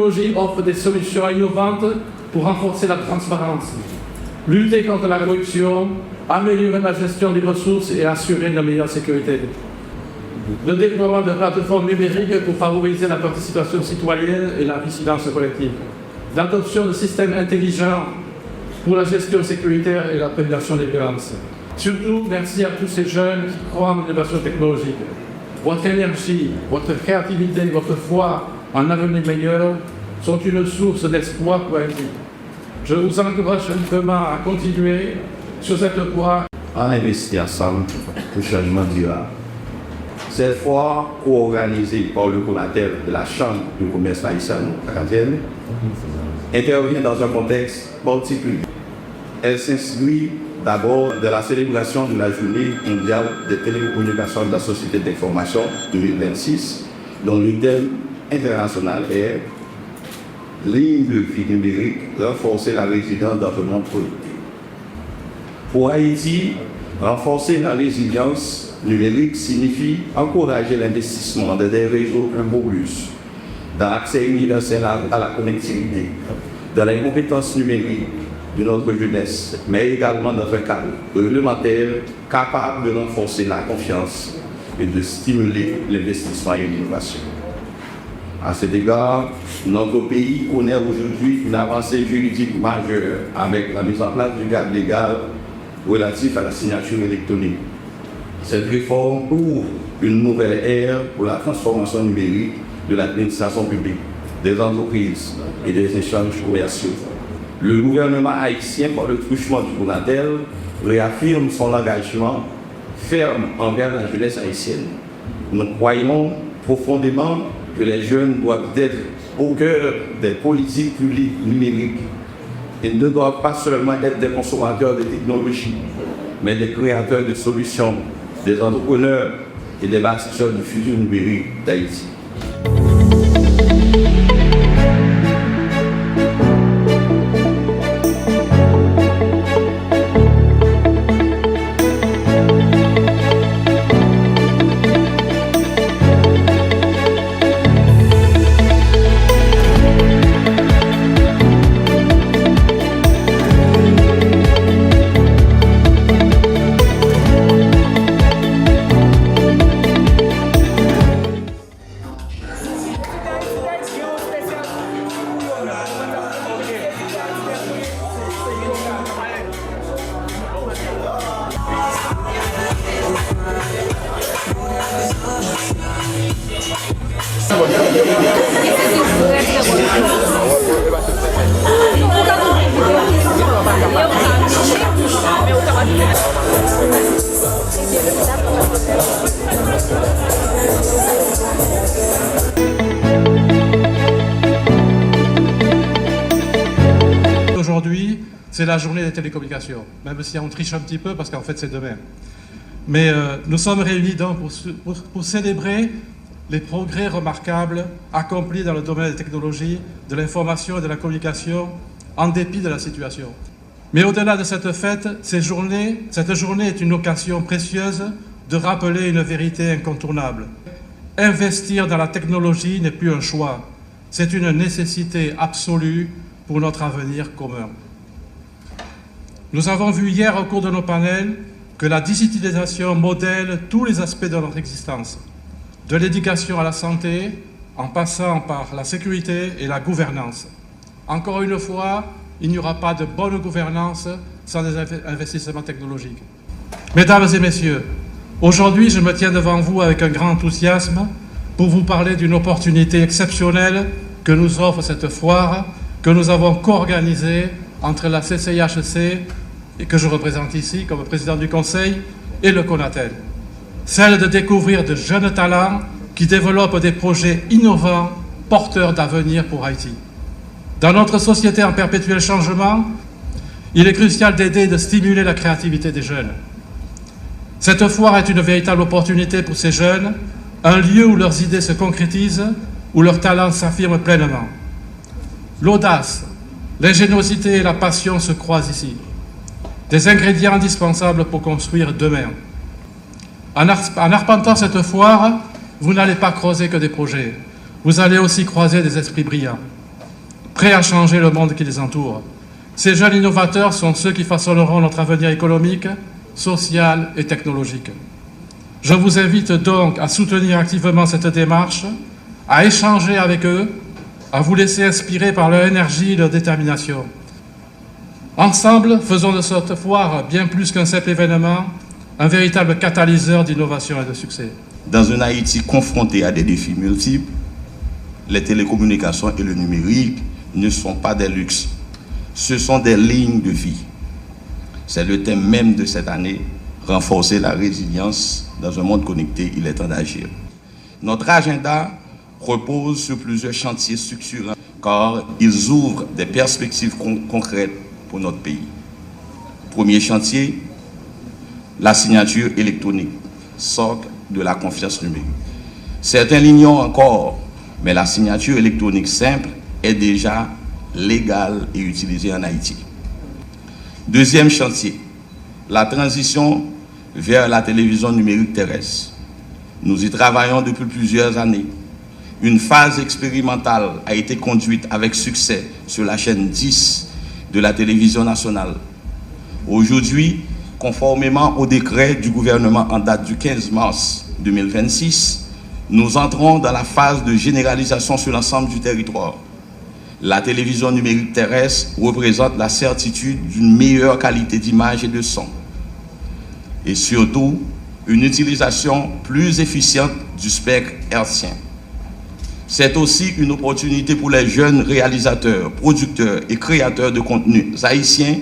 technologie offre des solutions innovantes pour renforcer la transparence, lutter contre la corruption, améliorer la gestion des ressources et assurer une meilleure sécurité. Le déploiement de plateformes numériques pour favoriser la participation citoyenne et la vigilance collective. L'adoption de systèmes intelligents pour la gestion sécuritaire et la prévention des violences. Surtout, merci à tous ces jeunes qui croient en l'innovation technologique. Votre énergie, votre créativité, votre foi en un avenir meilleur sont une source d'espoir pour Haïti. Je vous encourage simplement à continuer sur cette voie. À investir ensemble pour le changement durable. Cette fois, co-organisée par le coordinateur de la Chambre du commerce haïtien canadienne, intervient dans un contexte particulier. Elle s'inscrit d'abord de la célébration de la Journée mondiale des télécommunications de la société d'information 2026, dont le thème international est ligne de vie numérique, renforcer la résilience dans le monde productif. Pour Haïti, renforcer la résilience numérique signifie encourager l'investissement dans des réseaux un peu plus, dans l'accès universel à la connectivité, dans les compétences numériques de notre jeunesse, mais également dans un cadre réglementaire capable de renforcer la confiance et de stimuler l'investissement et l'innovation. À cet égard, notre pays connaît aujourd'hui une avancée juridique majeure avec la mise en place du cadre légal relatif à la signature électronique. Cette réforme ouvre une nouvelle ère pour la transformation numérique de l'administration publique, des entreprises et des échanges commerciaux. Le gouvernement haïtien, par le truchement du coordinateur, réaffirme son engagement ferme envers la jeunesse haïtienne. Nous croyons profondément que les jeunes doivent être au cœur des politiques publiques numériques et ne doivent pas seulement être des consommateurs de technologies, mais des créateurs de solutions, des entrepreneurs et des bastisseurs du futur numérique d'Haïti. Aujourd'hui, c'est la journée des télécommunications, même si on triche un petit peu parce qu'en fait c'est demain. Mais nous sommes réunis donc pour célébrer les progrès remarquables accomplis dans le domaine des technologies, de l'information et de la communication, en dépit de la situation. Mais au-delà de cette fête, cette journée est une occasion précieuse de rappeler une vérité incontournable. Investir dans la technologie n'est plus un choix, c'est une nécessité absolue pour notre avenir commun. Nous avons vu hier au cours de nos panels que la digitalisation modèle tous les aspects de notre existence, de l'éducation à la santé, en passant par la sécurité et la gouvernance. Encore une fois, il n'y aura pas de bonne gouvernance sans des investissements technologiques. Mesdames et messieurs, aujourd'hui, je me tiens devant vous avec un grand enthousiasme pour vous parler d'une opportunité exceptionnelle que nous offre cette foire, que nous avons co-organisée entre la CCIHC, et que je représente ici comme président du Conseil, et le CONATEL. Celle de découvrir de jeunes talents qui développent des projets innovants, porteurs d'avenir pour Haïti. Dans notre société en perpétuel changement, il est crucial d'aider et de stimuler la créativité des jeunes. Cette foire est une véritable opportunité pour ces jeunes, un lieu où leurs idées se concrétisent, où leurs talents s'affirment pleinement. L'audace, l'ingéniosité et la passion se croisent ici. Des ingrédients indispensables pour construire demain. En arpentant cette foire, vous n'allez pas croiser que des projets. Vous allez aussi croiser des esprits brillants. prêts à changer le monde qui les entoure. Ces jeunes innovateurs sont ceux qui façonneront notre avenir économique, social et technologique. Je vous invite donc à soutenir activement cette démarche, à échanger avec eux, à vous laisser inspirer par leur énergie et leur détermination. Ensemble, faisons de cette foire bien plus qu'un simple événement, un véritable catalyseur d'innovation et de succès. Dans une Haïti confrontée à des défis multiples, les télécommunications et le numérique ne sont pas des luxes, ce sont des lignes de vie. C'est le thème même de cette année, renforcer la résilience dans un monde connecté, il est temps d'agir. Notre agenda repose sur plusieurs chantiers structurants car ils ouvrent des perspectives concrètes pour notre pays. Premier chantier, la signature électronique, socle de la confiance numérique. Certains l'ignorent encore, mais la signature électronique simple est déjà légale et utilisée en Haïti. Deuxième chantier, la transition vers la télévision numérique terrestre. Nous y travaillons depuis plusieurs années. Une phase expérimentale a été conduite avec succès sur la chaîne 10 de la télévision nationale. Aujourd'hui, conformément au décret du gouvernement en date du 15 mars 2026, nous entrons dans la phase de généralisation sur l'ensemble du territoire. La télévision numérique terrestre représente la certitude d'une meilleure qualité d'image et de son. Et surtout, une utilisation plus efficiente du spectre hertzien. C'est aussi une opportunité pour les jeunes réalisateurs, producteurs et créateurs de contenus haïtiens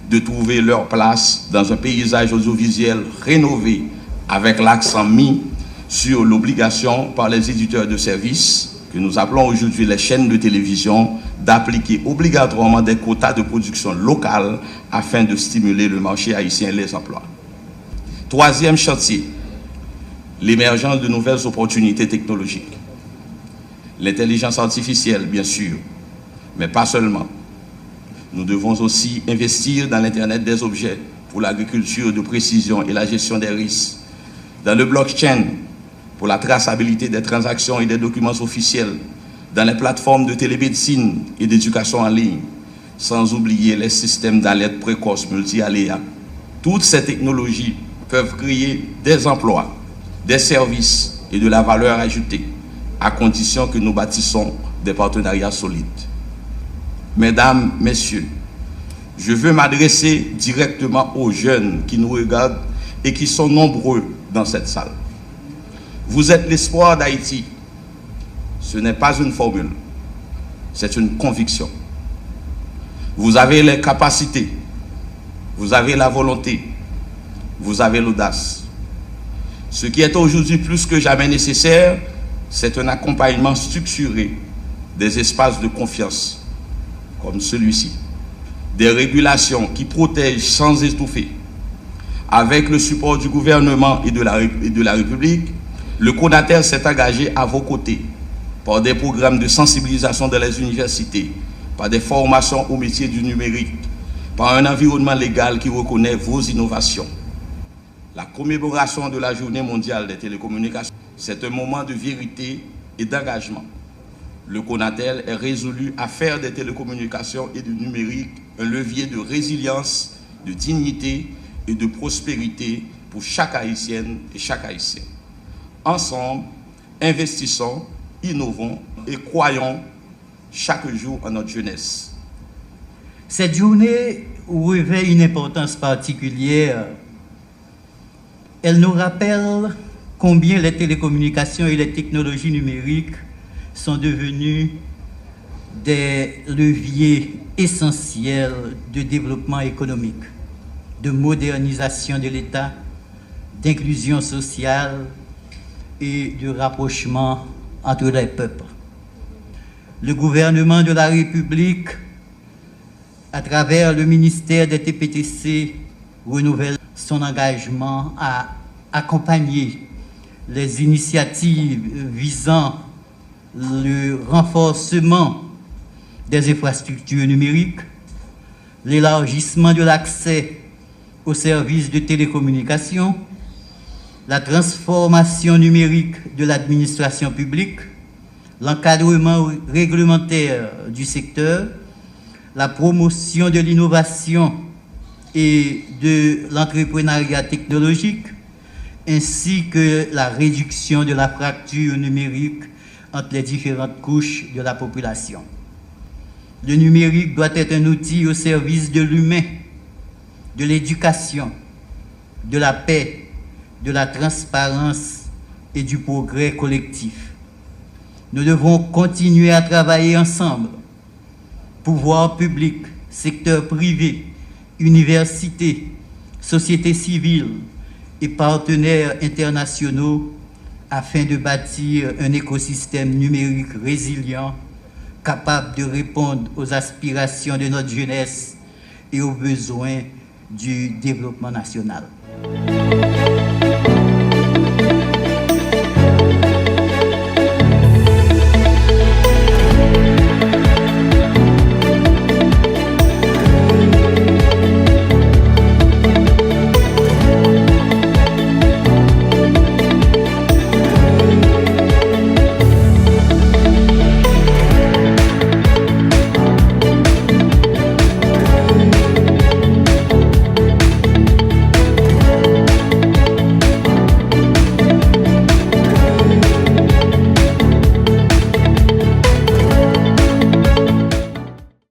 de trouver leur place dans un paysage audiovisuel rénové avec l'accent mis sur l'obligation par les éditeurs de services, que nous appelons aujourd'hui les chaînes de télévision, d'appliquer obligatoirement des quotas de production locale afin de stimuler le marché haïtien et les emplois. Troisième chantier, l'émergence de nouvelles opportunités technologiques. L'intelligence artificielle, bien sûr, mais pas seulement. Nous devons aussi investir dans l'Internet des objets pour l'agriculture de précision et la gestion des risques, dans le blockchain pour la traçabilité des transactions et des documents officiels, dans les plateformes de télémédecine et d'éducation en ligne, sans oublier les systèmes d'alerte précoce multi-aléas. Toutes ces technologies peuvent créer des emplois, des services et de la valeur ajoutée, à condition que nous bâtissons des partenariats solides. Mesdames, Messieurs, je veux m'adresser directement aux jeunes qui nous regardent et qui sont nombreux dans cette salle. Vous êtes l'espoir d'Haïti. Ce n'est pas une formule, c'est une conviction. Vous avez les capacités, vous avez la volonté, vous avez l'audace. Ce qui est aujourd'hui plus que jamais nécessaire, c'est un accompagnement structuré des espaces de confiance, comme celui-ci, des régulations qui protègent sans étouffer. Avec le support du gouvernement et de la République, le CONATEL s'est engagé à vos côtés par des programmes de sensibilisation dans les universités, par des formations au métier du numérique, par un environnement légal qui reconnaît vos innovations. La commémoration de la Journée mondiale des télécommunications, c'est un moment de vérité et d'engagement. Le CONATEL est résolu à faire des télécommunications et du numérique un levier de résilience, de dignité et de prospérité pour chaque Haïtienne et chaque Haïtien. Ensemble, investissons, innovons et croyons chaque jour en notre jeunesse. Cette journée revêt une importance particulière. Elle nous rappelle combien les télécommunications et les technologies numériques sont devenues des leviers essentiels de développement économique, de modernisation de l'État, d'inclusion sociale et de rapprochement entre les peuples. Le gouvernement de la République, à travers le ministère des TPTC, renouvelle son engagement à accompagner les initiatives visant le renforcement des infrastructures numériques, l'élargissement de l'accès aux services de télécommunication, la transformation numérique de l'administration publique, l'encadrement réglementaire du secteur, la promotion de l'innovation et de l'entrepreneuriat technologique, ainsi que la réduction de la fracture numérique entre les différentes couches de la population. Le numérique doit être un outil au service de l'humain, de l'éducation, de la paix, de la transparence et du progrès collectif. Nous devons continuer à travailler ensemble, pouvoir public, secteur privé, universités, société civile et partenaires internationaux afin de bâtir un écosystème numérique résilient, capable de répondre aux aspirations de notre jeunesse et aux besoins du développement national.